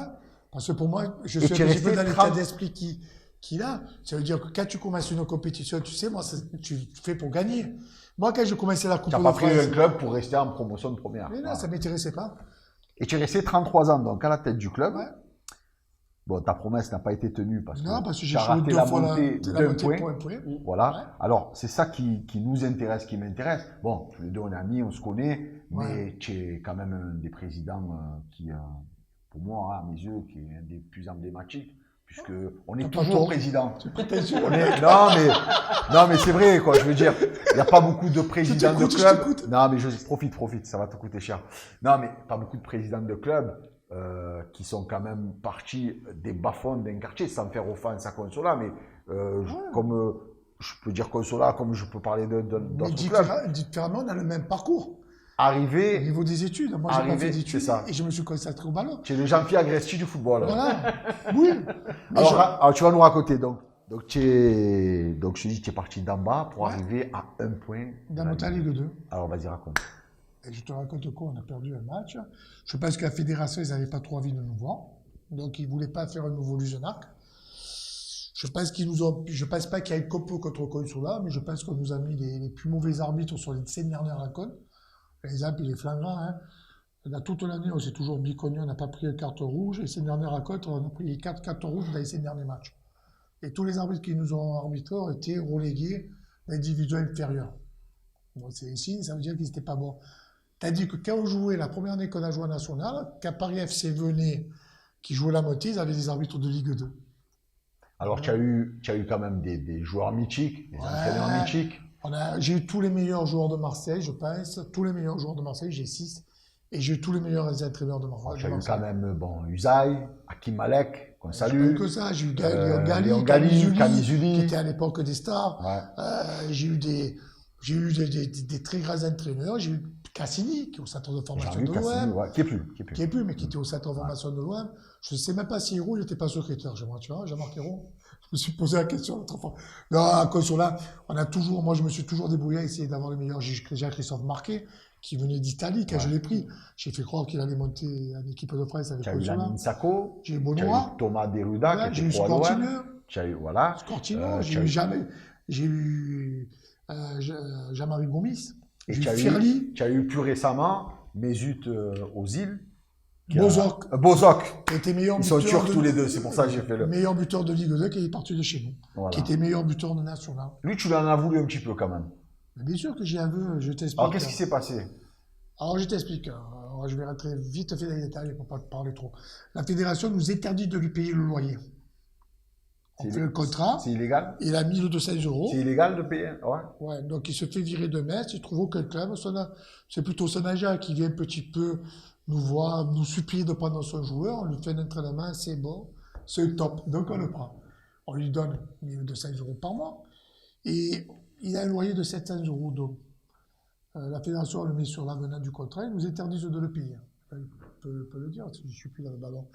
Parce que pour moi, je Et suis tu es un petit peu resté dans l'état 30 d'esprit qu'il a. Ça veut dire que quand tu commences une compétition, tu sais, moi, tu fais pour gagner. Moi, quand j'ai commencé la Coupe Tu de n'as pas pris France, un club pour rester en promotion de première. mais non, Voilà. ça ne m'intéressait pas. Et tu es resté 33 ans donc à la tête du club. Ouais. Bon, ta promesse n'a pas été tenue parce Non, que parce que tu j'ai as joué raté 2 la fois montée la d'un montée point. pour un point. Voilà. Ouais. Alors, c'est ça qui nous intéresse, qui m'intéresse. Bon, tous les deux, on est amis, on se connaît, mais tu es quand même un des présidents qui, pour moi, à mes yeux, qui est un des plus emblématiques, puisque on est T'as pas toujours tort. président. C'est prétentieux. Non, mais c'est vrai, quoi. Je veux dire, il n'y a pas beaucoup de présidents de t'écoute, je club. t'écoute. Non, mais profite, ça va te coûter cher. Non, mais pas beaucoup de présidents de club qui sont quand même partis des bas-fonds d'un quartier, sans faire offense à Consola, mais comme je peux dire Consola, comme je peux parler Mais d'autres clubs. différemment, on a le même parcours. Au Arrivé, niveau des études. Moi, j'ai pas Arrivé, fait c'est d'études ça. et je me suis consacré au ballon. tu es le Jean-Pierre Agresti du football. Voilà. Oui. Mais Alors, tu vas nous raconter donc je te dis, tu es parti d'en bas pour Ouais. arriver à un point. dans la notre Ligue. Ligue 2. Alors, vas-y, raconte. Et je te raconte quoi, on a perdu un match. Je pense que la fédération, ils n'avaient pas trop envie de nous voir. Donc, ils ne voulaient pas faire un nouveau Luzenac. Je pense je pense pas qu'il y ait un complot contre Consola, mais je pense qu'on nous a mis les plus mauvais arbitres sur les 5 dernières rencontres. L'exemple, il est flagrant. Hein. Dans toute l'année, on s'est toujours bicogné, on n'a pas pris une carte rouge. Et ces dernières rencontres, on a pris les 4 cartes rouges dans les 5 derniers matchs. Et tous les arbitres qui nous ont arbitrés ont été relégués dans les divisions inférieures. Donc, c'est un signe, ça veut dire qu'ils n'étaient pas bons. Tandis que quand on jouait, la première année qu'on a joué en national, quand Paris FC venait, qui jouait la montée, ils avaient des arbitres de Ligue 2. Alors, tu as eu quand même des joueurs mythiques, des entraîneurs mythiques. J'ai eu tous les meilleurs joueurs de Marseille, je pense. Tous les meilleurs joueurs de Marseille, j'ai 6. Et j'ai eu tous les meilleurs entraîneurs de Marseille. Tu as eu quand même Usaï, Hakim Malek, qu'on J'ai salue. pas eu que ça. J'ai eu Léon Léon Gali, Camizuli, qui était à l'époque des stars. Ouais. J'ai eu des très grands entraîneurs. J'ai eu Cassini, qui est au centre de formation Jean-Luc de Cassini, l'OM. ouais, qui est plus. Qui est plus, mais qui était au centre de formation de l'OM. Je ne sais même pas si Hérault n'était pas secrétaire, tu vois, Jean-Marc Hérault. Je me suis posé la question l'autre fois. Non, à Consola, moi je me suis toujours débrouillé à essayer d'avoir les meilleurs. J'ai Christophe Marquet, qui venait d'Italie, quand je l'ai pris. J'ai fait croire qu'il allait monter en équipe de France avec Tu as eu Consola. Lamine Sacco, J'ai eu tu as Benoît, eu Thomas Deruda, ouais, qui j'ai eu était pro à l'OM. Scortino, Tu as eu, voilà. j'ai eu Jean-Marie Gomis, Et j'ai eu tu as Firli, tu as eu plus récemment Mesut Ozil. Bozok, qui était meilleur Ils sont buteur turcs tous les deux, c'est pour ça que j'ai fait le. meilleur buteur de Ligue 2 qui est parti de chez nous, Voilà. qui était meilleur buteur de national. Lui, tu l'en as voulu un petit peu quand même. Mais bien sûr que j'ai un vœu, je t'explique. Alors, qu'est-ce qui s'est passé? Alors, je t'explique. Alors, je vais rentrer vite fait dans les détails pour ne pas te parler trop. La fédération nous interdit de lui payer le loyer. On fait le contrat. C'est illégal? Il a 1200 €. C'est illégal de payer? Ouais. Ouais, donc il se fait virer de Metz, il trouve aucun club. C'est plutôt son agent qui vient un petit peu nous voir, nous supplier de prendre son joueur. On lui fait un entraînement, c'est bon, c'est top. Donc on le prend. On lui donne 1200 € par mois. Et il a un loyer de 700 €. Donc la fédération le met sur l'avenant du contrat, ils nous interdisent de le payer. Je peux le dire, je ne suis plus dans le ballon.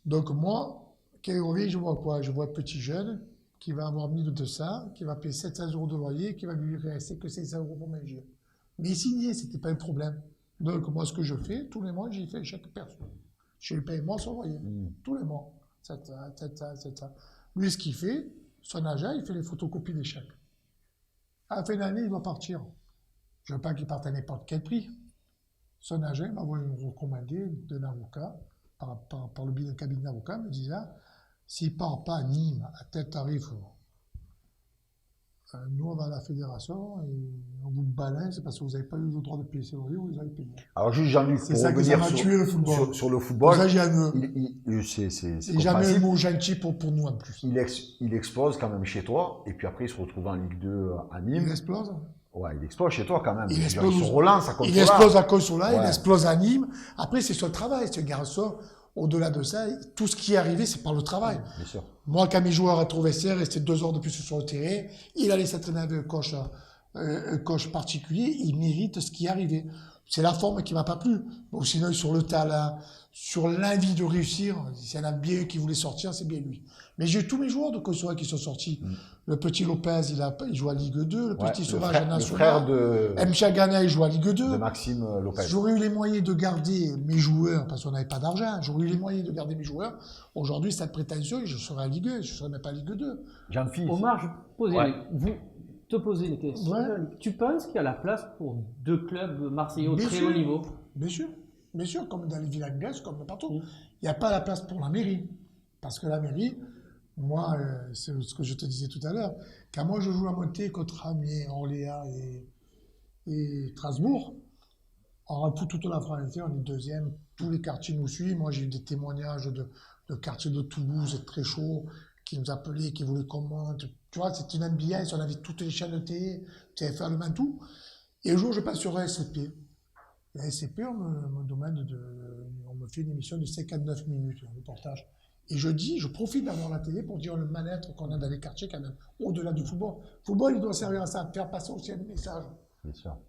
Donc moi, quand il revient, je vois quoi? Je vois un petit jeune qui va avoir 1200, qui va payer 700 € de loyer, qui va lui rester que 500 € pour manger. Mais il signait, ce n'était pas un problème. Donc moi, ce que je fais, tous les mois, j'y fais chaque personne. Je lui paye moi son loyer, tous les mois. Ça. Lui, ce qu'il fait, son agent, il fait les photocopies des chèques. À la fin d'année, il doit partir. Je ne veux pas qu'il parte à n'importe quel prix. Son agent m'envoie une recommandée d'un avocat, par le biais d'un cabinet d'avocat, me disant, s'il ne part pas à Nîmes à tel tarif, Nous, on va à la fédération et on vous balance parce que vous n'avez pas eu le droit de payer ces loyers, vous les avez payés. Alors, juste Jean-Luc, C'est pour ça que ça revenir m'a tué le football. sur le Pour football, ça, j'ai un c'est jamais un compréhensible. mot gentil pour nous en plus. Il explose quand même chez toi, et puis après, il se retrouve en Ligue 2 à Nîmes. Il explose. Ouais, il explose chez toi quand même. Il Je veux dire, explose il se relance à Il Consola. explose à Consola, il Ouais. explose à Nîmes. Après, c'est son travail, ce garçon. Au-delà de ça, tout ce qui est arrivé, c'est par le travail. Bien sûr. Moi, quand mes joueurs ont trouvé ça, resté 2 heures de plus sur le terrain, il allait s'entraîner avec un coach particulier, il mérite ce qui est arrivé. C'est la forme qui m'a pas plu. Bon, sinon, sur le talent, sur l'envie de réussir, s'il y en a bien qui voulait sortir, c'est bien lui. Mais j'ai tous mes joueurs de Consola qui sont sortis. Le petit Lopez, il joue à Ligue 2. Le petit Sauvage en le national. frère de Mchagana, il joue à Ligue 2. Maxime Lopez. J'aurais eu les moyens de garder mes joueurs, parce qu'on n'avait pas d'argent, j'aurais eu les moyens de garder mes joueurs. Aujourd'hui, cette prétention, je serais à Ligue 1, je ne serais même pas à Ligue 2. Jean-Philippe. Omar, te poser une question. Ouais. Tu penses qu'il y a la place pour 2 clubs marseillais au très haut niveau? Bien sûr, comme dans les villes anglaises, comme partout. Il n'y a pas la place pour la mairie. Parce que la mairie, moi, c'est ce que je te disais tout à l'heure, quand moi je joue la montée contre Amiens, Orléans et Strasbourg, on remporte toute la France, on est deuxième, tous les quartiers nous suivent. Moi, j'ai eu des témoignages de quartiers de Toulouse, très chauds, qui nous appelaient, qui voulaient qu'on monte. Tu vois, c'était une ambiance, on avait toutes les chaînes de télé, TF1, le tout. Et un jour, je passe sur SCP. La SCP, on me demande on me fait une émission de 59 minutes, un reportage. Et je profite d'avoir la télé pour dire le mal-être qu'on a dans les quartiers quand même, au-delà du football. Le football, il doit servir à ça, faire passer aussi un message,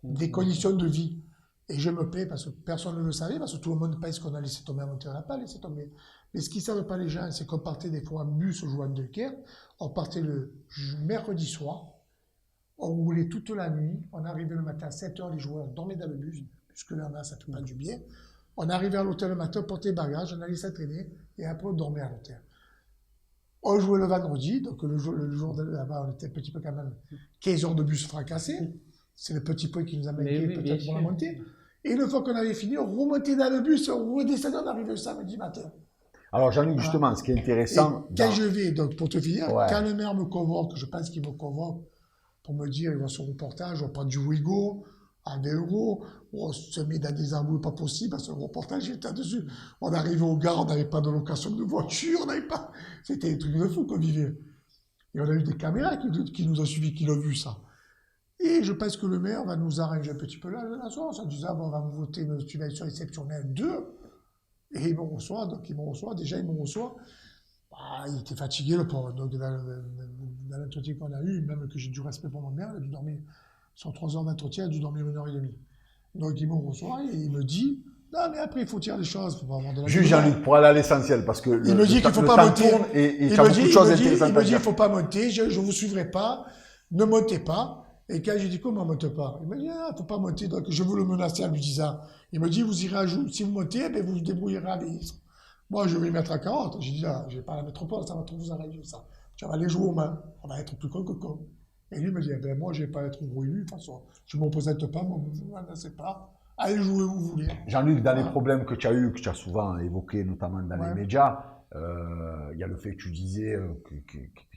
des conditions de vie. Et je me plais parce que personne ne le savait, parce que tout le monde pense qu'on a laissé tomber à Montréal, on n'a pas laissé tomber. Mais ce qu'ils ne savent pas les gens, c'est qu'on partait des fois en bus jouant de Dunkerque, on partait le mercredi soir, on roulait toute la nuit, on arrivait le matin à 7h, les joueurs dormaient dans le bus, puisque là-bas, ça ne fait pas du bien. On arrivait à l'hôtel le matin, on portait bagages, on allait s'entraîner, et après on dormait à l'hôtel. On jouait le vendredi, donc le jour de là-bas, on était un petit peu quand même 15 heures de bus fracassés. C'est le petit point qui nous a manqué peut-être pour la montée. Et une fois qu'on avait fini, on remontait dans le bus, on redescendait, on arrivait le samedi matin. Alors Jean-Luc, justement, ce qui est intéressant... Quand je vais, donc pour te finir, quand le maire me convoque, je pense qu'il me convoque pour me dire, il va sur reportage, on prend du Ouigo à 20 €, on se met dans des embrouilles pas possibles, parce que le reportage était dessus. On arrivait au gare, on n'avait pas de location de voiture, on n'avait pas... C'était un truc de fou qu'on vivait. Et on a eu des caméras qui nous ont suivis, qui l'ont vu ça. Et je pense que le maire va nous arranger un petit peu la sauce en disant, bon, on va vous voter une subvention exceptionnelle 2. Et il me reçoit, donc il me reçoit. Déjà, il me reçoit. Bah, il était fatigué, le pauvre. Donc, dans l'entretien qu'on a eu, même que j'ai du respect pour mon maire, il a dû dormir, sur 3 heures d'entretien, il a dû dormir 1h30. Donc, il me reçoit et il me dit, non, mais après, il faut tirer les choses. Faut pas avoir de la Juste Jean-Luc, pour aller à l'essentiel, parce que il me dit qu'il ne faut pas monter. Et il me dit, il ne faut pas monter, je ne vous suivrai pas, ne montez pas. Et quand j'ai dit, comment on ne monte pas? Il m'a dit, il ne faut pas monter, donc je veux le menacer en lui disant. Il me dit, vous irez à jour, si vous montez, ben vous vous débrouillerez à Vélizy. Moi, je vais y mettre à 40. J'ai dit, je ne vais pas à la métropole, ça va trop vous arranger ça. Tu vas aller jouer aux mains, on va être plus con que con. Et lui me dit, ben moi, je ne vais pas être élu, de toute façon, je ne m'opposette pas, moi, vous ne menacez pas. Allez jouer où vous voulez. Jean-Luc, dans les problèmes que tu as eu, que tu as souvent évoqués, notamment dans les médias, il y a le fait que tu disais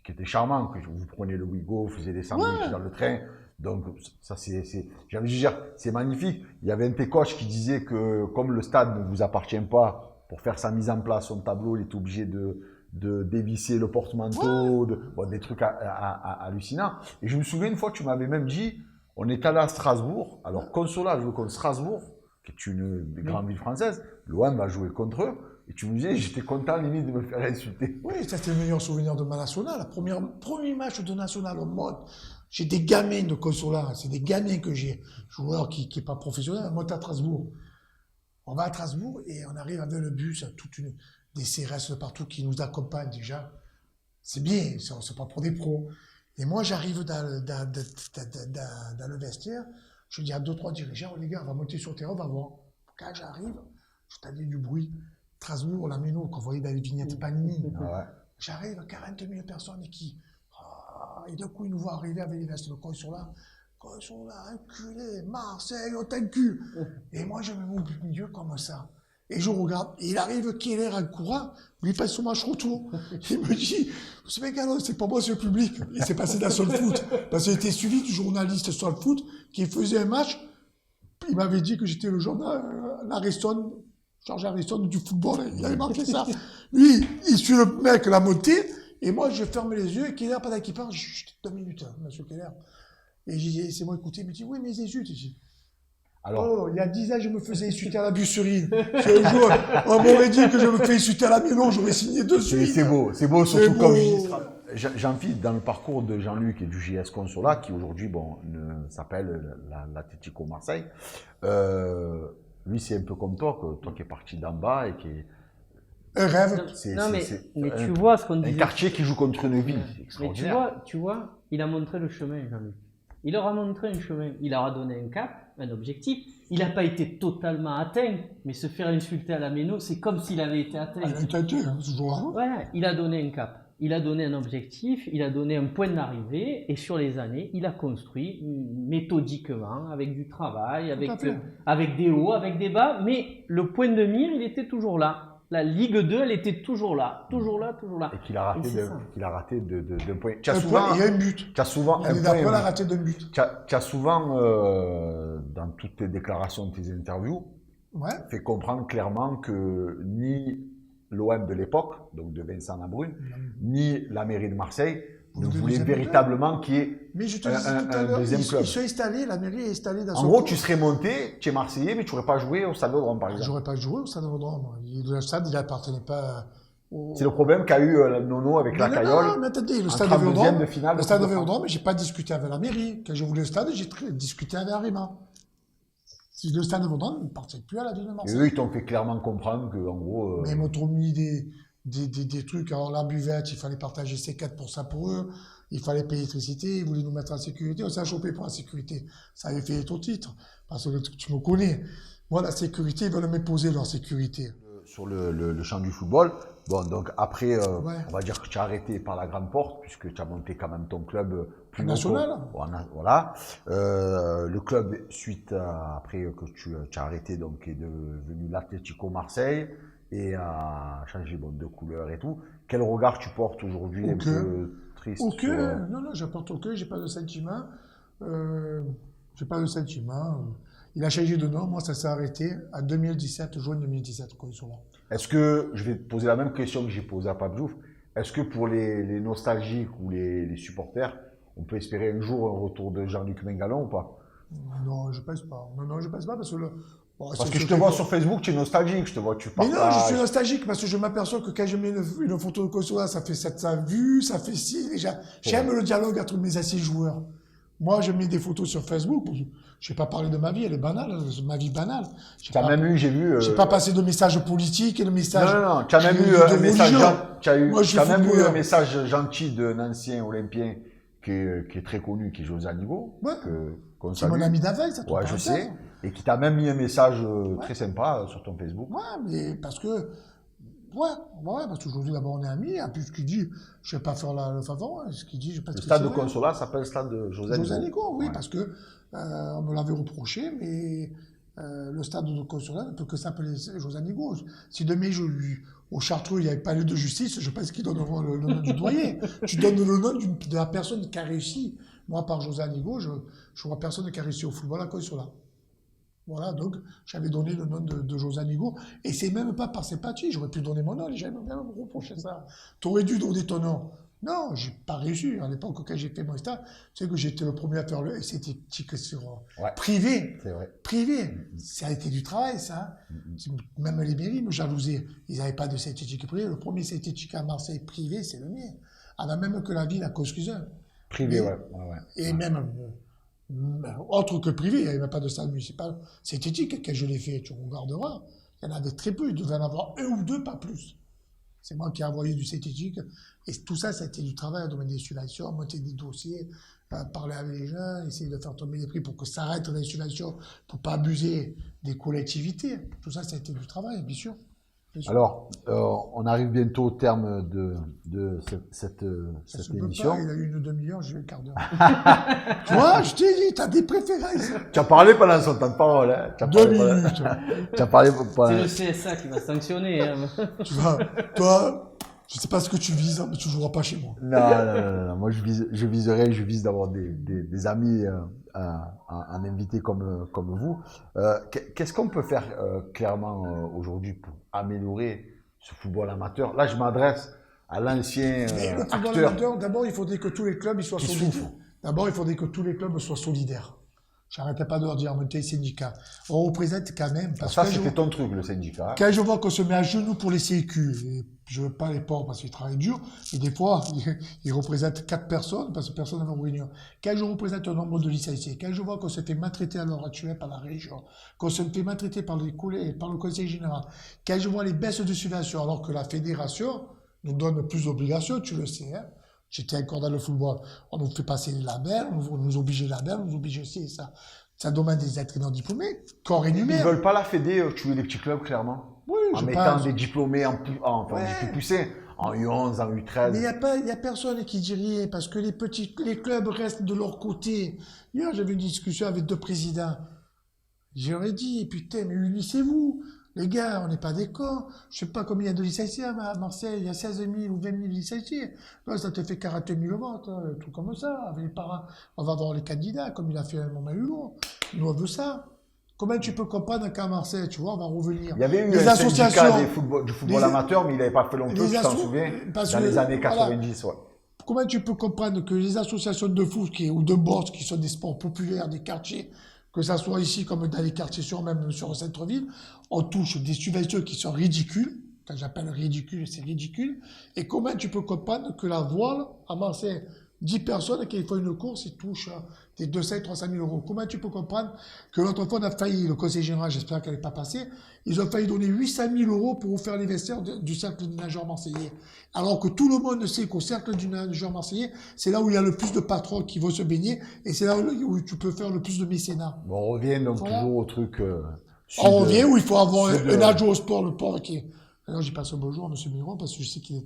qui était charmant, que vous preniez le Ouigo, vous faisiez des sandwichs dans le train. Donc, ça, j'ai envie de dire, c'est magnifique. Il y avait un de tes coachs qui disait que, comme le stade ne vous appartient pas, pour faire sa mise en place, son tableau, il est obligé de dévisser le porte-manteau, des trucs hallucinants. Et je me souviens une fois, tu m'avais même dit, on est allé à Strasbourg. Alors, Consola joue contre Strasbourg, qui est une grande ville française. l'OM va jouer contre eux. Et tu me disais, j'étais content limite de me faire insulter. Oui, ça c'était le meilleur souvenir de ma nationale. Premier match de nationale au monde. J'ai des gamins de Consola, c'est des gamins que j'ai, joueurs qui n'est pas professionnel. On monte à Strasbourg. On va à Strasbourg et on arrive avec le bus, des CRS de partout qui nous accompagnent déjà. C'est bien, c'est pas pour des pros. Et moi, j'arrive dans le vestiaire, je dis à 2-3 dirigeants, les gars, on va monter sur le terrain, on va voir. Quand j'arrive, je t'avais du bruit. Strasbourg, la Méno, qu'on voyait dans les vignettes Panini. Ouais. J'arrive à 40 000 personnes et d'un coup, ils nous voient arriver avec les vestes. Quand ils sont là, enculés, Marseille, on t'encule. Et moi, je me mets au milieu comme ça. Et je regarde, et il arrive Keller en courant, lui fait son match retour. Il me dit, ce mec, alors, c'est pas moi, c'est le public. Il s'est passé dans Sol Foot. Parce qu'il était suivi du journaliste Sol Foot qui faisait un match. Il m'avait dit que j'étais le journal, l'Ariston, Georges Ariston du football. Il avait marqué ça. Lui, il suit le mec, la montée, et moi, je ferme les yeux, et Keller, pendant qu'il parle, chut, 2 minutes, hein, monsieur Keller. Et j'ai dit, c'est moi écouté, il me dit, oui, mais les insultes. Alors, il y a 10 ans, je me faisais insulter à la busserie. Si un jour, on m'aurait dit que je me fais insulter à la Mélo, j'aurais signé dessus. C'est beau, surtout comme Jean-Philippe, dans le parcours de Jean-Luc et du JS Consola, qui aujourd'hui s'appelle l'Atlético Marseille, lui c'est un peu comme toi qui es parti d'en bas et qui est... Un rêve. Mais tu vois ce qu'on dit. Un quartier qui joue contre une ville, c'est extraordinaire. Mais tu vois, il a montré le chemin, Jean-Luc. Il leur a montré un chemin, il leur a donné un cap, un objectif. Il n'a pas été totalement atteint, mais se faire insulter à la Méno, c'est comme s'il avait été atteint. Il a été atteint, ce jour-là. Voilà, il a donné un cap, il a donné un objectif, il a donné un point d'arrivée, et sur les années, il a construit méthodiquement, avec du travail, avec des hauts, avec des bas, mais le point de mire, il était toujours là. La Ligue 2, elle était toujours là, toujours là, toujours là. Et qu'il a raté d'un point. Il y a un but. Tu as souvent un point. Il a raté d'un but. Tu as souvent, dans toutes tes déclarations de tes interviews, fait comprendre clairement que ni l'OM de l'époque, donc de Vincent Labrune, ni la mairie de Marseille ne voulaient véritablement qu'il y ait un deuxième club. Ils sont installés, la mairie est installée dans son... En gros, tu serais monté, tu es Marseillais, mais tu n'aurais pas joué au Stade Vélodrome, par exemple. J'aurais pas joué au Stade Vélodrome. Le stade, il n'appartenait pas au... C'est le problème qu'a eu Nono avec la Caillole. Non, mais attendez, le Stade Vélodrome, je n'ai pas discuté avec la mairie. Quand j'ai voulu le stade, j'ai discuté avec Arima. Si le Stade Vélodrome ne partait plus à la ville de Marseille. Et eux, ils t'ont fait clairement comprendre qu'en gros... Mais ils m'ont trop mis des trucs. Alors la buvette, il fallait partager C4 pour ça pour eux. Il fallait payer l'électricité, ils voulaient nous mettre en sécurité. On s'est chopé pour la sécurité. Ça avait fait ton titre. Parce que tu me connais. Moi, la sécurité, ils veulent m'imposer leur sécurité. Sur le champ du football, bon, donc après, on va dire que tu as arrêté par la grande porte, puisque tu as monté quand même ton club plus national. Voilà. Le club, après que tu as arrêté, donc, est devenu l'Atlético Marseille et a changé de couleur et tout. Quel regard tu portes aujourd'hui un peu triste Non, j'apporte aucun, j'ai pas de sentiment. Il a changé de nom, moi ça s'est arrêté en 2017, juin 2017, Consola. Est-ce que, je vais te poser la même question que j'ai posée à Pape Diouf, est-ce que pour les nostalgiques ou les supporters, on peut espérer un jour un retour de Jean-Luc Mingalon ou pas? Non, je pense pas. Non, je pense pas parce que parce que je te vois sur Facebook, tu es nostalgique, je te vois, tu partages. Mais non, je suis nostalgique parce que je m'aperçois que quand je mets une photo de Consola, ça fait 700 vues, ça fait ci, déjà. J'aime le dialogue entre mes assis joueurs. Moi, je mets des photos sur Facebook. Je n'ai pas parlé de ma vie, elle est banale, ma vie banale. Tu as même eu, j'ai vu. Je n'ai pas passé de messages politiques et de messages. Non, tu as même eu un message. Tu as même eu un message gentil d'un ancien olympien qui est très connu, qui est José Anigo. Ouais. C'est mon ami d'avec, ça. Ouais, je sais. Et qui t'a même mis un message très sympa sur ton Facebook. Ouais, mais parce que. Ouais, parce qu'aujourd'hui, d'abord, on est amis. Et puis, ce qu'il dit, je ne vais pas faire le favor. Ce qu'il dit, je pas. Le stade de Consola s'appelle stade de José Anigo. José Anigo, oui, parce que on me l'avait reproché, mais le stade de Consola ne peut que s'appeler José Anigo. Si demain, au Chartreux, il n'y avait pas lieu de justice, je pense qu'ils donneront le nom du doyen. Tu donnes le nom de la personne qui a réussi. Moi, par José Anigo, je vois personne qui a réussi au football à Consola. Voilà, donc j'avais donné le nom de José Anigo, et c'est même pas par sympathie, j'aurais pu donner mon nom, les gens m'avaient même reproché ça. T'aurais dû donner ton nom. Non, j'ai pas réussi. À l'époque, quand j'ai fait mon stage, tu sais que j'étais le premier à faire le esthétique sur privé. C'est vrai. Privé. Ça a été du travail, ça. Même les mairies me jalousaient. Ils n'avaient pas de esthétique privé. Le premier esthétique à Marseille privé, c'est le mien. Avant même que la ville a construit un. Privé, ouais. Et même. Autre que privé, il n'y avait même pas de stade municipal. C'est éthique que je l'ai fait, tu regarderas. Il y en avait très peu, il devait en avoir un ou deux, pas plus. C'est moi qui ai envoyé du synthétique. Et tout ça, ça a été du travail, donner des subventions, monter des dossiers, parler avec les gens, essayer de faire tomber les prix pour que ça arrête les subventions, pour ne pas abuser des collectivités. Tout ça, ça a été du travail, bien sûr. Alors, on arrive bientôt au terme de cette émission. Il a eu une demi-heure, j'ai eu un quart d'heure. Tu vois, je t'ai dit, t'as des préférences. Tu as parlé pendant son temps de parole. Hein. 2 minutes. Tu as parlé pendant... C'est le CSA qui va sanctionner. Hein. Tu vois, toi, je sais pas ce que tu vises, mais tu joueras pas chez moi. Non. Moi, je vise d'avoir des amis un invité comme vous. Qu'est-ce qu'on peut faire clairement aujourd'hui pour améliorer ce football amateur? Là, je m'adresse à l'ancien le football acteur. amateur, d'abord, il faudrait que tous les clubs ils soient solidaires. D'abord, il faudrait que tous les clubs soient solidaires. J'arrêtais pas de leur dire, monter les syndicats. On représente quand même. Parce ça, que c'était ton truc, le syndicat. Quand je vois qu'on se met à genoux pour les CQ, et je veux pas les pauvres parce qu'ils travaillent dur, et des fois, ils représentent 4 personnes parce que personne n'a réunion. Quand je représente un nombre de licenciés, quand je vois qu'on se fait maltraiter à l'heure actuelle par la région, qu'on se fait maltraiter par les collègues, par le conseil général, quand je vois les baisses de subventions alors que la fédération nous donne plus d'obligations, tu le sais, hein. J'étais encore dans le football. On nous fait passer les labels, on nous oblige les labels, on nous oblige aussi ça. Ça demande des entraîneurs diplômés, corps énuméré. Ils veulent pas la fédé tuer les petits clubs, clairement. Oui, en je mettant pense. des diplômés des plus poussés, en U11, en U13. Mais il y a personne qui dit rien parce que les clubs restent de leur côté. Hier, j'avais une discussion avec 2 présidents. J'aurais dit, putain, mais unissez-vous. Les gars, on n'est pas des cons. Je sais pas combien il y a de licenciés à Marseille. Il y a 16 000 ou 20 000 licenciés. Là, ça te fait 40 000 votes, hein, un truc comme ça. Avec les parents, on va voir les candidats, comme il a fait un moment Hulot. Nous, on veut ça. Comment tu peux comprendre qu'à Marseille, tu vois, on va revenir. Il y avait eu les un associations syndicat du football amateur, mais il n'avait pas fait longtemps, tu t'en souviens, dans les années 90. Ouais. Comment tu peux comprendre que les associations de foot ou de boxe, qui sont des sports populaires, des quartiers, que ça soit ici comme dans les quartiers même sur le centre-ville, on touche des subventions qui sont ridicules. Quand j'appelle ridicule, c'est ridicule. Et comment tu peux comprendre que la voile, à Marseille, 10 personnes qui font une course, ils touchent des 200 et 300 000 euros. Comment tu peux comprendre que l'autre fois, on a failli, le conseil général, j'espère qu'elle n'est pas passée, ils ont failli donner 800 000 euros pour faire les vestiaires du cercle du nageur marseillais. Alors que tout le monde sait qu'au cercle du nageur marseillais, c'est là où il y a le plus de patrons qui vont se baigner et c'est là où tu peux faire le plus de mécénat. Bon, on revient donc toujours au truc. On revient où il faut avoir un adjoint au sport, le pauvre qui est. Alors, j'y passe un bonjour à M. Miron parce que je sais qu'il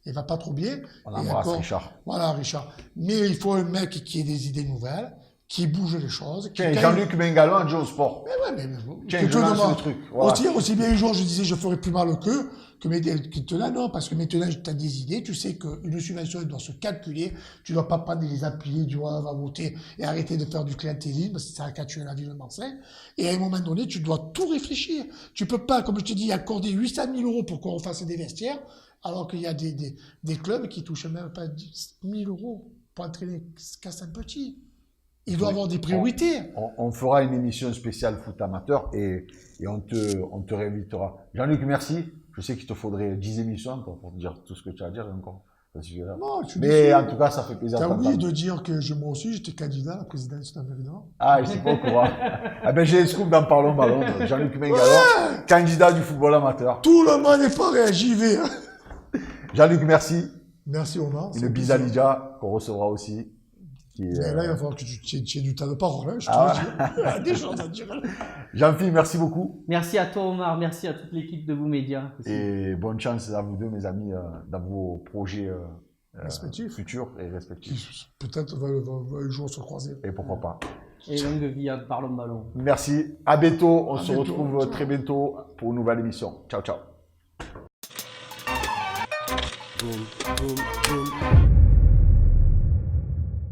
va pas trop bien. On embrasse Richard. Voilà, Richard. Mais il faut un mec qui ait des idées nouvelles, qui bouge les choses. Tiens, Jean-Luc Bengalo, adjoint au sport. Mais tiens, je lance le truc. Voilà. Aussi bien un jour, je disais, je ferais plus mal qu'eux, que maintenant, non, parce que maintenant, tu as des idées, tu sais qu'une subvention, elle doit se calculer, tu dois pas prendre les appuyer, du on va voter et arrêter de faire du clientélisme, parce que ça a tué la ville de Marseille. Et à un moment donné, tu dois tout réfléchir. Tu peux pas, comme je te dis, accorder 800 000 euros pour qu'on fasse des vestiaires, alors qu'il y a des clubs qui touchent même pas 10 000 euros pour entraîner Cassin Petit. Il doit avoir des priorités. On fera une émission spéciale foot amateur et on te réinvitera. Jean-Luc, merci. Je sais qu'il te faudrait 10 émissions pour dire tout ce que tu as à dire encore. Non, mais en tout cas, ça fait plaisir. Tu as oublié de dire que moi aussi, j'étais candidat à la présidence de la Méridor. Ah, je ne sais pas au courant. Ah ben, j'ai les scoops dans Parlons Ballon. Jean-Luc Bengalo, candidat du football amateur. Tout le monde est pareil, j'y vais. Jean-Luc, merci. Merci Omar. Une bise à Lydia qu'on recevra aussi. Mais là, il va falloir que tu aies du temps de parole. Hein, je te le dis. Il y a des choses à dire. Jean-Philippe, merci beaucoup. Merci à toi Omar, merci à toute l'équipe de Vous Média. Et bonne chance à vous deux, mes amis, dans vos projets futurs et respectifs. Peut-être un jour se croiser. Et pourquoi pas. Et longue vie à Parlons Ballon. Merci, à bientôt. On se retrouve très bientôt pour une nouvelle émission. Ciao, ciao. Boom, boom, boom.